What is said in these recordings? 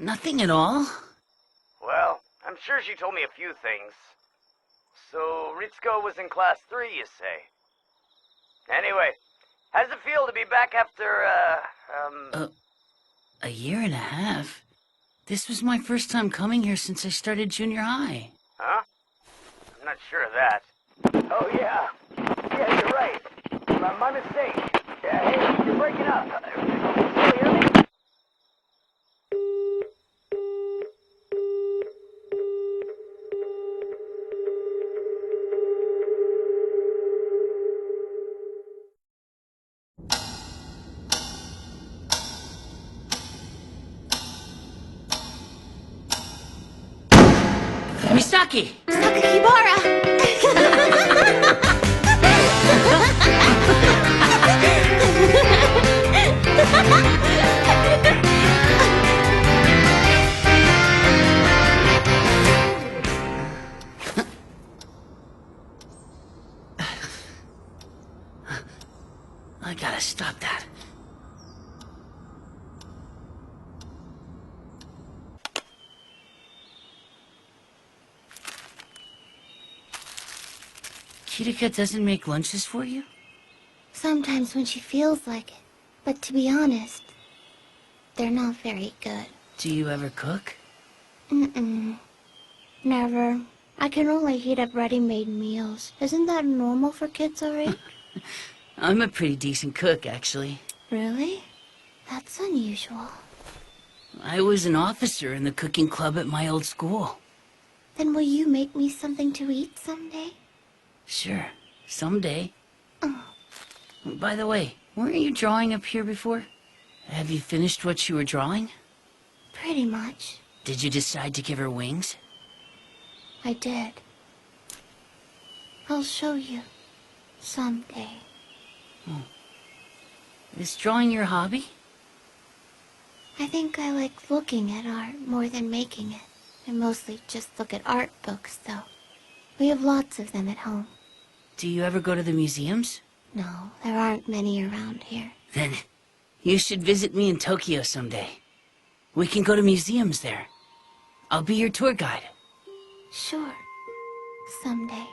Nothing at all. Well, I'm sure she told me a few things. So, Ritsuko was in class 3, you say? Anyway, how does it feel to be back after, A year and a half? This was my first time coming here since I started junior high. Huh? I'm not sure of that. Oh, yeah. Yeah, you're right. My mistake. Hey, you're breaking up. Can you hear me? Misaki! Sakakibara! I gotta stop that. Kirika doesn't make lunches for you? Sometimes when she feels like it. But to be honest, they're not very good. Do you ever cook? Never. I can only heat up ready-made meals. Isn't that normal for kids our age? I'm a pretty decent cook, actually. Really? That's unusual. I was an officer in the cooking club at my old school. Then will you make me something to eat someday? Sure, someday. By the way, weren't you drawing up here before? Have you finished what you were drawing? Pretty much. Did you decide to give her wings? I did. I'll show you. Someday. Is drawing your hobby? I think I like looking at art more than making it. I mostly just look at art books, though. We have lots of them at home. Do you ever go to the museums? No, there aren't many around here. Then you should visit me in Tokyo someday. We can go to museums there. I'll be your tour guide. Sure. Someday.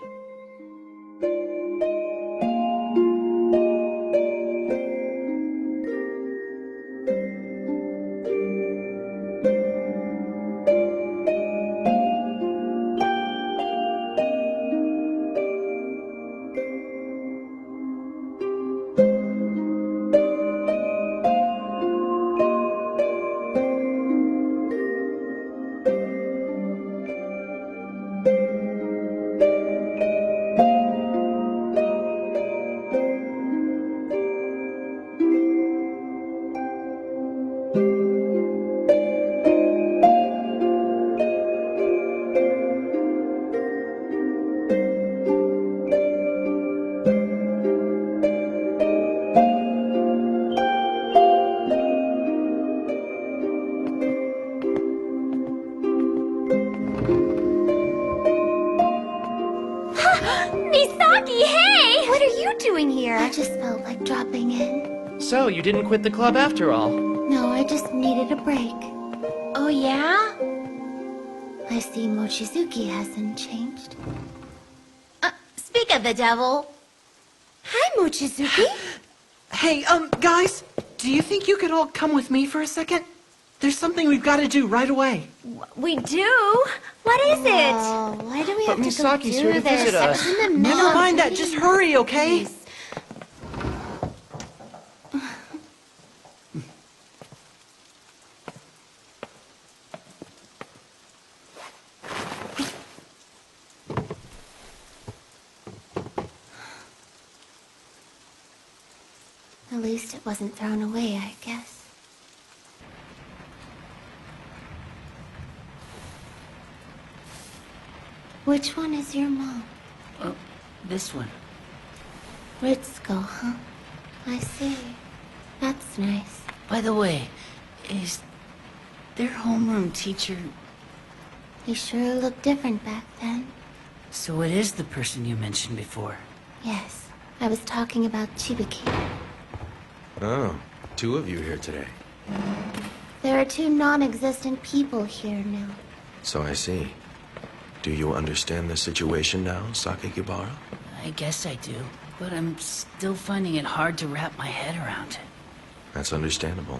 Misaki, hey! What are you doing here? I just felt like dropping in. So, you didn't quit the club after all. No, I just needed a break. Oh, yeah? I see Mochizuki hasn't changed. Speak of the devil. Hi, Mochizuki. Hey, guys, do you think you could all come with me for a second? There's something we've got to do right away. We do? What is it? Oh, why do we But have to go Misaki's do here to this? visit I us. was in the Never middle. mind that, just hurry, okay? Please. At least it wasn't thrown away, I guess. Which one is your mom? Oh, this one. Ritsuko, huh? I see. That's nice. By the way, is their homeroom teacher... He sure looked different back then. So it is the person you mentioned before. Yes, I was talking about Chibuki. Oh, two of you here today. There are two non-existent people here now. So I see. Do you understand the situation now, Sakakibara? I guess I do, but I'm still finding it hard to wrap my head around it. That's understandable.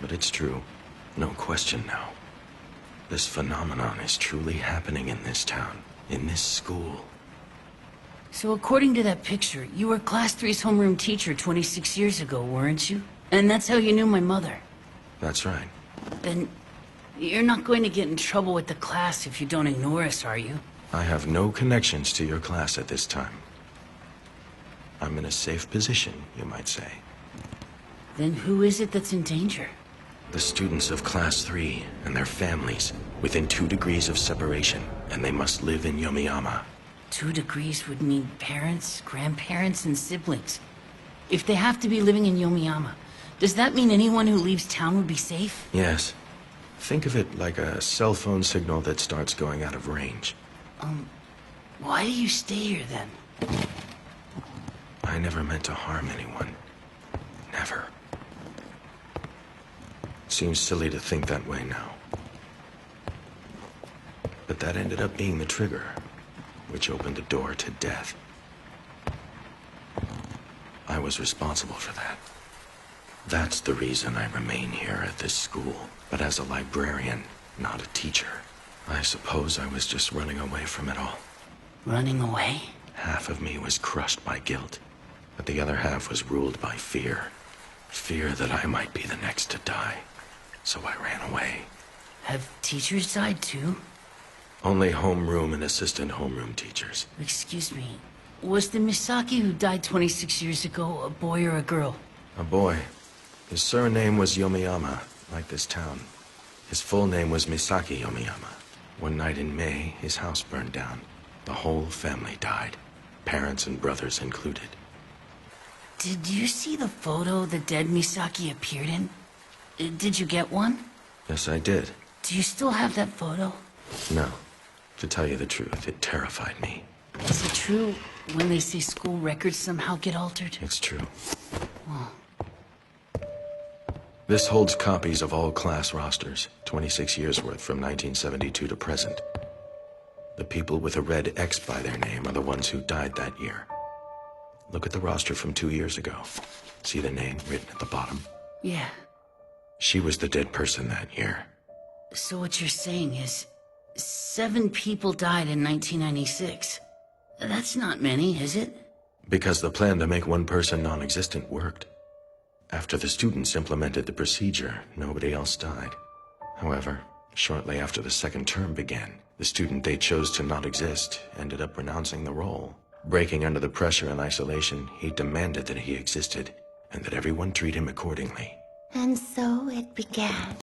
But it's true. No question now. This phenomenon is truly happening in this town, in this school. So according to that picture, you were Class 3's homeroom teacher 26 years ago, weren't you? And that's how you knew my mother. That's right. Then you're not going to get in trouble with the class if you don't ignore us, are you? I have no connections to your class at this time. I'm in a safe position, you might say. Then who is it that's in danger? The students of Class 3 and their families, within 2 degrees of separation, and they must live in Yomiyama. 2 degrees would mean parents, grandparents, and siblings. If they have to be living in Yomiyama, does that mean anyone who leaves town would be safe? Yes. Think of it like a cell phone signal that starts going out of range. Why do you stay here then? I never meant to harm anyone. Never. Seems silly to think that way now. But that ended up being the trigger, which opened the door to death. I was responsible for that. That's the reason I remain here at this school, but as a librarian, not a teacher. I suppose I was just running away from it all. Running away? Half of me was crushed by guilt, but the other half was ruled by fear. Fear that I might be the next to die. So I ran away. Have teachers died too? Only homeroom and assistant homeroom teachers. Excuse me. Was the Misaki who died 26 years ago a boy or a girl? A boy. His surname was Yomiyama, like this town. His full name was Misaki Yomiyama. One night in May, his house burned down. The whole family died, parents and brothers included. Did you see the photo the dead Misaki appeared in? Did you get one? Yes, I did. Do you still have that photo? No. To tell you the truth, it terrified me. Is it true when they say school records somehow get altered? It's true. This holds copies of all class rosters, 26 years worth from 1972 to present. The people with a red X by their name are the ones who died that year. Look at the roster from 2 years ago. See the name written at the bottom? Yeah. She was the dead person that year. So what you're saying is 7 people died in 1996. That's not many, is it? Because the plan to make one person non-existent worked. After the students implemented the procedure, nobody else died. However, shortly after the second term began, the student they chose to not exist ended up renouncing the role. Breaking under the pressure and isolation, he demanded that he existed, and that everyone treat him accordingly. And so it began.